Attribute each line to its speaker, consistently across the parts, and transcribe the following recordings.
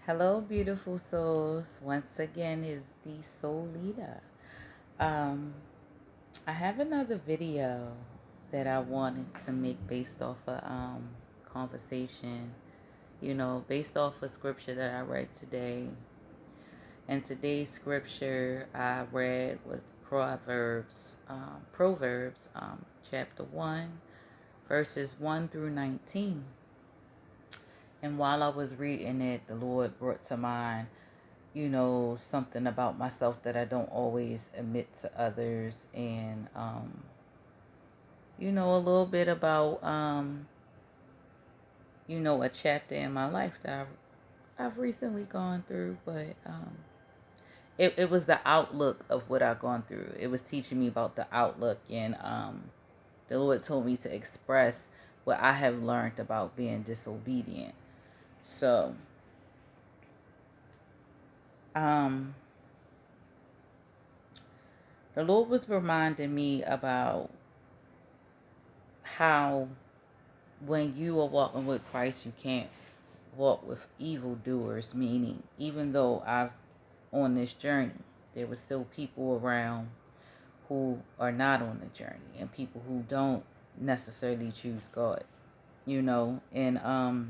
Speaker 1: Hello, beautiful souls. Once again, is the Soul Leader. Um, I have another video that I wanted to make based off a conversation. Based off a scripture that I read today. And today's scripture I read was Proverbs, chapter 1, verses 1 through 19. And while I was reading it, the Lord brought to mind something about myself that I don't always admit to others, and a little bit about a chapter in my life that I've recently gone through, but it was the outlook of what I've gone through. It was teaching me about the outlook, and the Lord told me to express what I have learned about being disobedient. So, um, the Lord was reminding me about how when you are walking with Christ, you can't walk with evildoers, meaning even though I've on this journey, there were still people around who are not on the journey and people who don't necessarily choose God, and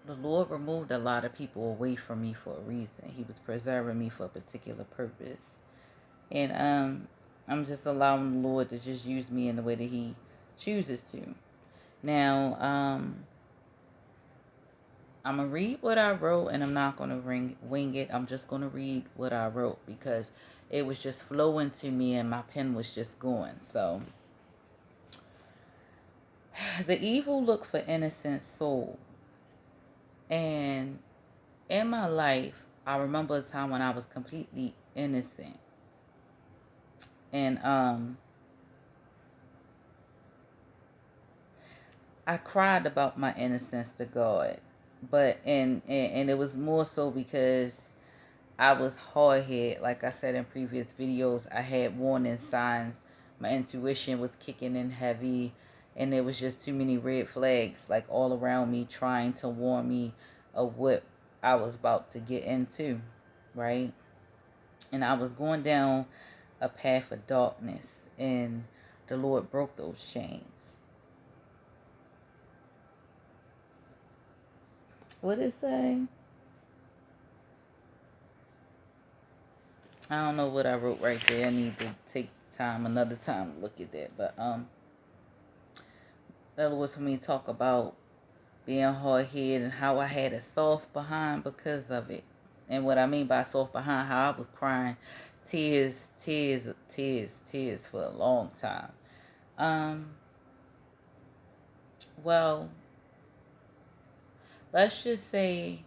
Speaker 1: the Lord removed a lot of people away from me for a reason. He was preserving me for a particular purpose. And I'm just allowing the Lord to just use me in the way that He chooses to. Now, I'm going to read what I wrote, and I'm not going to wing it. I'm just going to read what I wrote because it was just flowing to me and my pen was just going. So, the evil look for innocent souls. And in my life, I remember a time when I was completely innocent. And I cried about my innocence to God. But and it was more so because I was hard hit. Like I said in previous videos, I had warning signs. My intuition was kicking in heavy, and there was just too many red flags like all around me trying to warn me of what I was about to get into, right? And I was going down a path of darkness, and the Lord broke those chains. What did it say? I don't know what I wrote right there. I need to take another time to look at that. But that was for me to talk about being hard headed and how I had a soft behind because of it. And what I mean by soft behind, how I was crying tears for a long time. Um, well, let's just say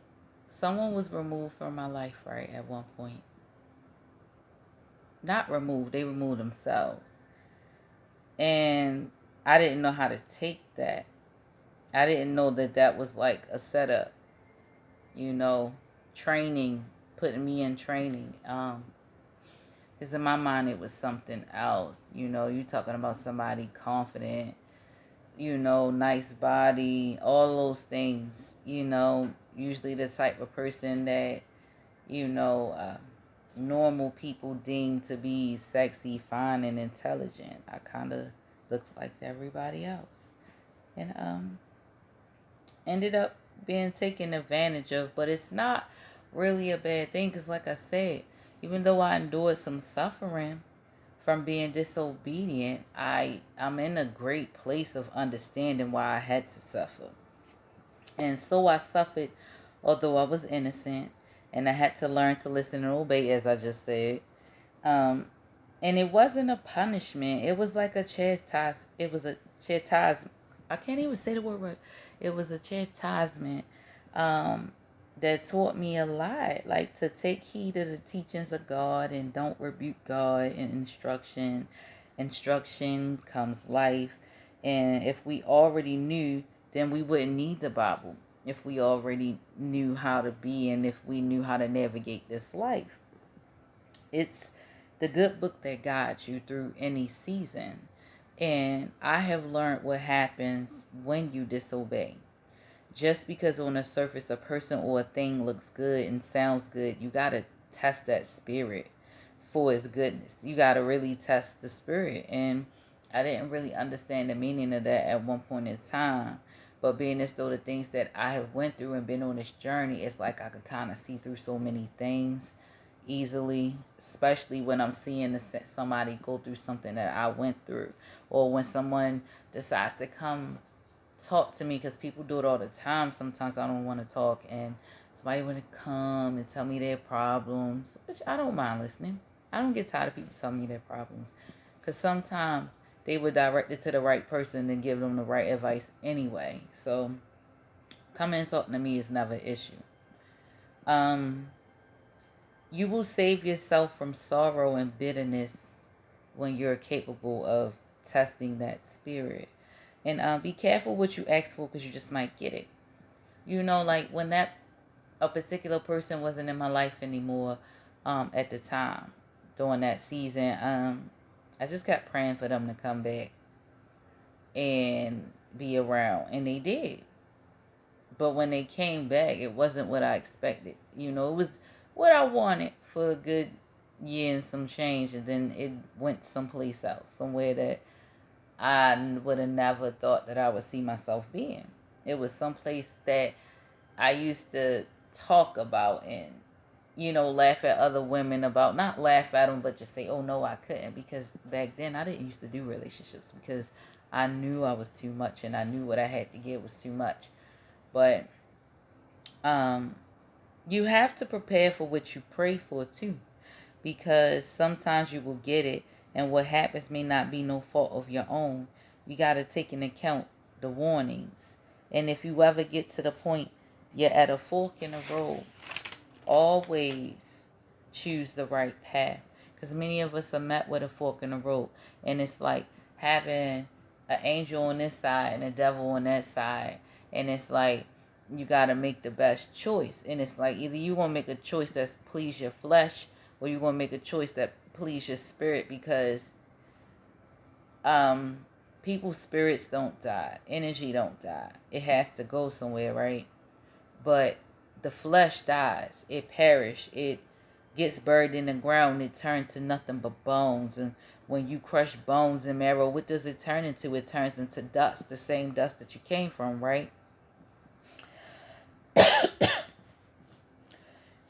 Speaker 1: someone was removed from my life, right, at one point. Not removed, they removed themselves. And I didn't know how to take that. I didn't know that that was like a setup, you know, training, putting me in training. Because in my mind, it was something else. You talking about somebody confident, nice body, all those things, usually the type of person that, you know, uh, normal people deem to be sexy, fine, and intelligent. I kind of looked like everybody else. And ended up being taken advantage of, but it's not really a bad thing because, like I said, even though I endured some suffering from being disobedient, I'm in a great place of understanding why I had to suffer. And so I suffered, although I was innocent, and I had to learn to listen and obey, as I just said. Um, and it wasn't a punishment. It was like a chastisement. It was a chastisement. I can't even say the word right. It was a chastisement um, that taught me a lot. Like to take heed of the teachings of God and don't rebuke God and instruction. Instruction comes life. And if we already knew, then we wouldn't need the Bible. If we already knew how to be and if we knew how to navigate this life. It's the good book that guides you through any season. And I have learned what happens when you disobey. Just because on the surface a person or a thing looks good and sounds good, you got to test that spirit for its goodness. You got to really test the spirit. And I didn't really understand the meaning of that at one point in time. But being as though the things that I have went through and been on this journey, it's like I could kind of see through so many things easily, especially when I'm seeing somebody go through something that I went through, or when someone decides to come talk to me, because people do it all the time. Sometimes I don't want to talk, and somebody want to come and tell me their problems, which I don't mind listening. I don't get tired of people telling me their problems, because sometimes they would direct it to the right person and give them the right advice anyway. So coming and talking to me is never an issue. You will save yourself from sorrow and bitterness when you're capable of testing that spirit. And be careful what you ask for, because you just might get it. Like when a particular person wasn't in my life anymore, at the time, during that season, I just kept praying for them to come back and be around. And they did. But when they came back, it wasn't what I expected. It was what I wanted for a good year and some change. And then it went someplace else, somewhere that I would have never thought that I would see myself being. It was someplace that I used to talk about and, laugh at other women about. Not laugh at them, but just say, oh no, I couldn't. Because back then I didn't used to do relationships, because I knew I was too much, and I knew what I had to give was too much. But you have to prepare for what you pray for too, because sometimes you will get it, and what happens may not be no fault of your own. You got to take into account the warnings. And if you ever get to the point you're at a fork in the road, always choose the right path, because many of us are met with a fork in the road, and it's like having an angel on this side and a devil on that side, and it's like you got to make the best choice. And it's like either you're going to make a choice that's please your flesh, or you're going to make a choice that please your spirit, because people's spirits don't die, energy don't die, it has to go somewhere, right? But the flesh dies, it perishes, it gets buried in the ground, it turns to nothing but bones. And when you crush bones and marrow, what does it turn into? It turns into dust, the same dust that you came from, right?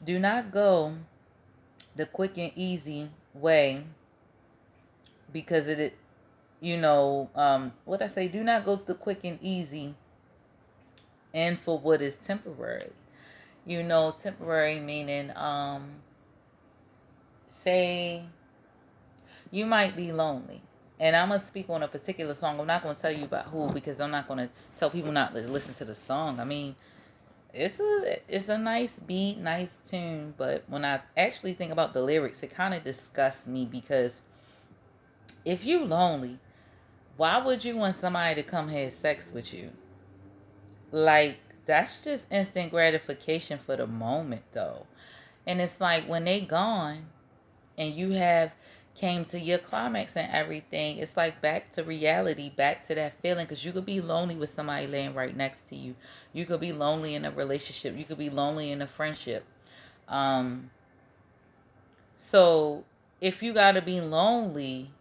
Speaker 1: Do not go the quick and easy way, because what I say, do not go the quick and easy and for what is temporary. Temporary meaning, say you might be lonely. And I'm going to speak on a particular song. I'm not going to tell you about who, because I'm not going to tell people not to listen to the song. I mean, it's a nice beat, nice tune, but when I actually think about the lyrics, it kind of disgusts me, because if you're lonely, why would you want somebody to come have sex with you? Like, that's just instant gratification for the moment, though. And it's like when they gone and you have came to your climax and everything, it's like back to reality, back to that feeling. Because you could be lonely with somebody laying right next to you. You could be lonely in a relationship. You could be lonely in a friendship. So if you got to be lonely,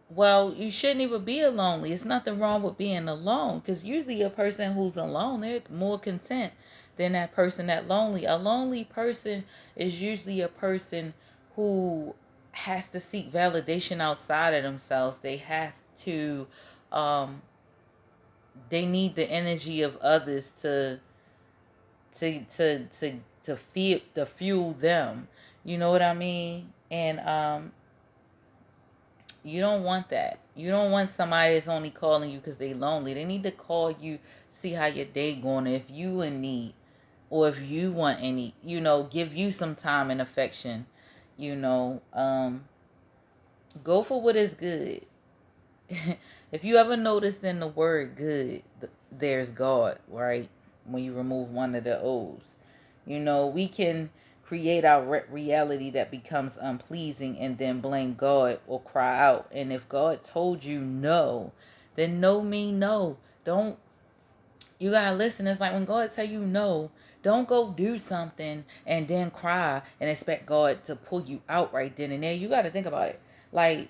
Speaker 1: well, you shouldn't even be lonely. It's nothing wrong with being alone, because usually a person who's alone, they're more content than that person that lonely. A lonely person is usually a person who has to seek validation outside of themselves. They have to, they need the energy of others to fuel them. You know what I mean? And you don't want that. You don't want somebody that's only calling you because they lonely. They need to call you, see how your day going. If you in need, or if you want any, give you some time and affection. Go for what is good. If you ever noticed in the word good, there's God, right? When you remove one of the O's. We can create our reality that becomes unpleasing and then blame God or cry out. And if God told you no, then no mean no. Don't You gotta listen. It's like when God tell you no, don't go do something and then cry and expect God to pull you out right then and there. You gotta think about it. Like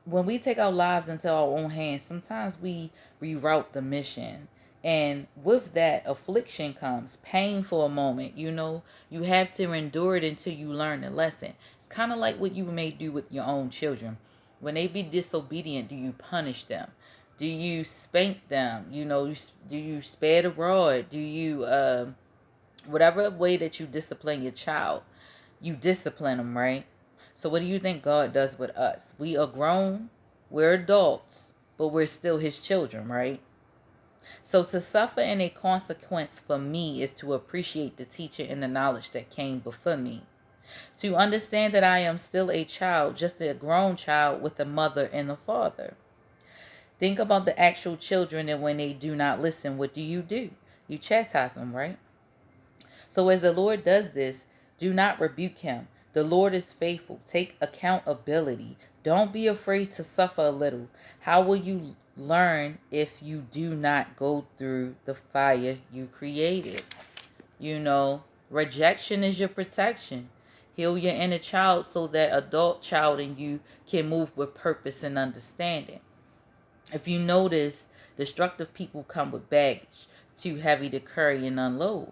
Speaker 1: when we take our lives into our own hands, sometimes we reroute the mission. And with that, affliction comes, pain for a moment. You have to endure it until you learn the lesson. It's kind of like what you may do with your own children. When they be disobedient, do you punish them? Do you spank them? Do you spare the rod? Do you, whatever way that you discipline your child, you discipline them, right? So what do you think God does with us? We are grown, we're adults, but we're still his children, right? So to suffer in a consequence for me is to appreciate the teaching and the knowledge that came before me. To understand that I am still a child, just a grown child with a mother and a father. Think about the actual children, and when they do not listen, what do? You chastise them, right? So as the Lord does this, do not rebuke him. The Lord is faithful. Take accountability. Don't be afraid to suffer a little. How will you learn if you do not go through the fire you created? Rejection is your protection. Heal your inner child so that adult child in you can move with purpose and understanding. If you notice, destructive people come with baggage, too heavy to carry and unload.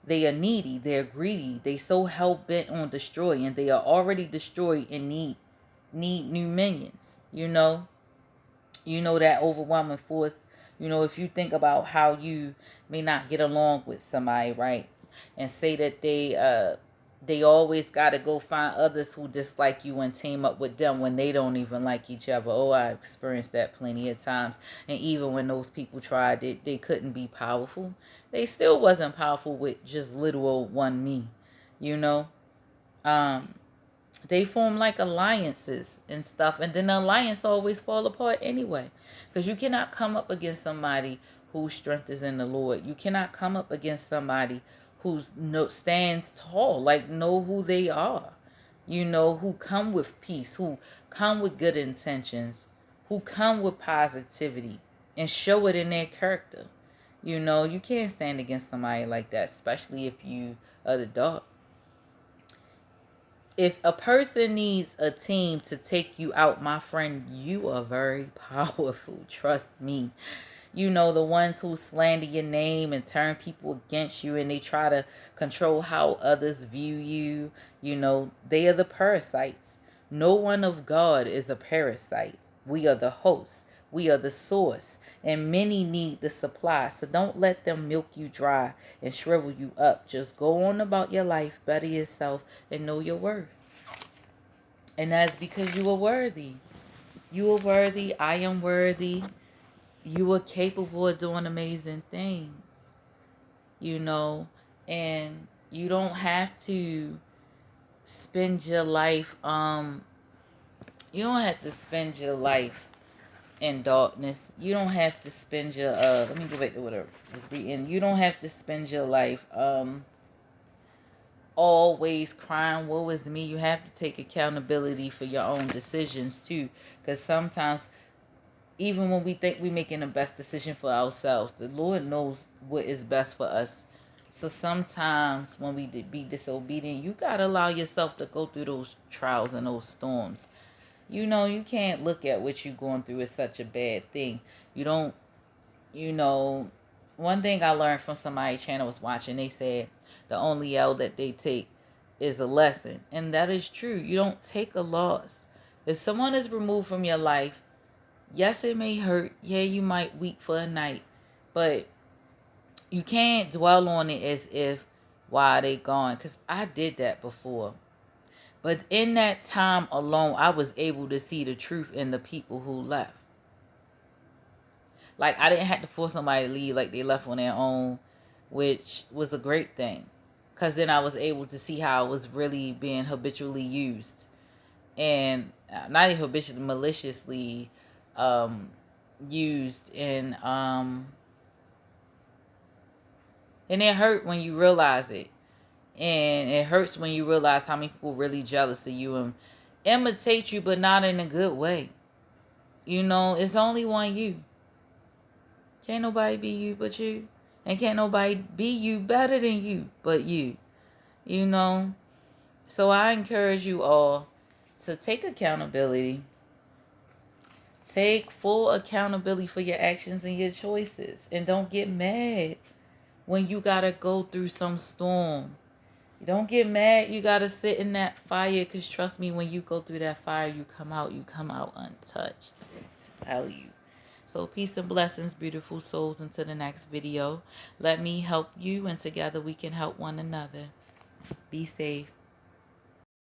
Speaker 1: They are needy, they're greedy, they so hell-bent on destroying, they are already destroyed and need new minions. That overwhelming force. If you think about how you may not get along with somebody, right? And say that they always got to go find others who dislike you and team up with them when they don't even like each other. Oh, I experienced that plenty of times. And even when those people tried, they couldn't be powerful. They still wasn't powerful with just little old one me. You know, um, they form like alliances and stuff, and then the alliance always fall apart anyway, because you cannot come up against somebody whose strength is in the Lord. You cannot come up against somebody who's stands tall, like know who they are, who come with peace, who come with good intentions, who come with positivity and show it in their character. You can't stand against somebody like that, especially if you are the dog. If a person needs a team to take you out, my friend, you are very powerful. Trust me. The ones who slander your name and turn people against you, and they try to control how others view you. They are the parasites. No one of God is a parasite. We are the host. We are the source. And many need the supply. So don't let them milk you dry and shrivel you up. Just go on about your life, better yourself, and know your worth. And that's because you are worthy. You are worthy. I am worthy. You are capable of doing amazing things. And you don't have to spend your life you don't have to spend your life in darkness. You don't have to spend your let me go back to what I was reading. You don't have to spend your life always crying, woe is me. You have to take accountability for your own decisions too, because sometimes even when we think we're making the best decision for ourselves, the Lord knows what is best for us. So sometimes when we be disobedient, you got to allow yourself to go through those trials and those storms. You can't look at what you're going through as such a bad thing. You don't, one thing I learned from somebody's channel was watching, they said the only L that they take is a lesson. And that is true. You don't take a loss. If someone is removed from your life, yes, it may hurt. Yeah, you might weep for a night. But you can't dwell on it as if, why they gone. Because I did that before. But in that time alone, I was able to see the truth in the people who left. Like, I didn't have to force somebody to leave. Like, they left on their own, which was a great thing. Because then I was able to see how it was really being habitually used. And not even habitually, maliciously used. And it hurt when you realize it. And it hurts when you realize how many people really jealous of you and imitate you, but not in a good way. It's only one you. Can't nobody be you but you. And can't nobody be you better than you but you. You know? So I encourage you all to take accountability. Take full accountability for your actions and your choices. And don't get mad when you gotta go through some storm. Don't get mad you gotta sit in that fire, because trust me, when you go through that fire, you come out untouched. I tell you. So peace and blessings, beautiful souls, until the next video. Let me help you, and together we can help one another. Be safe.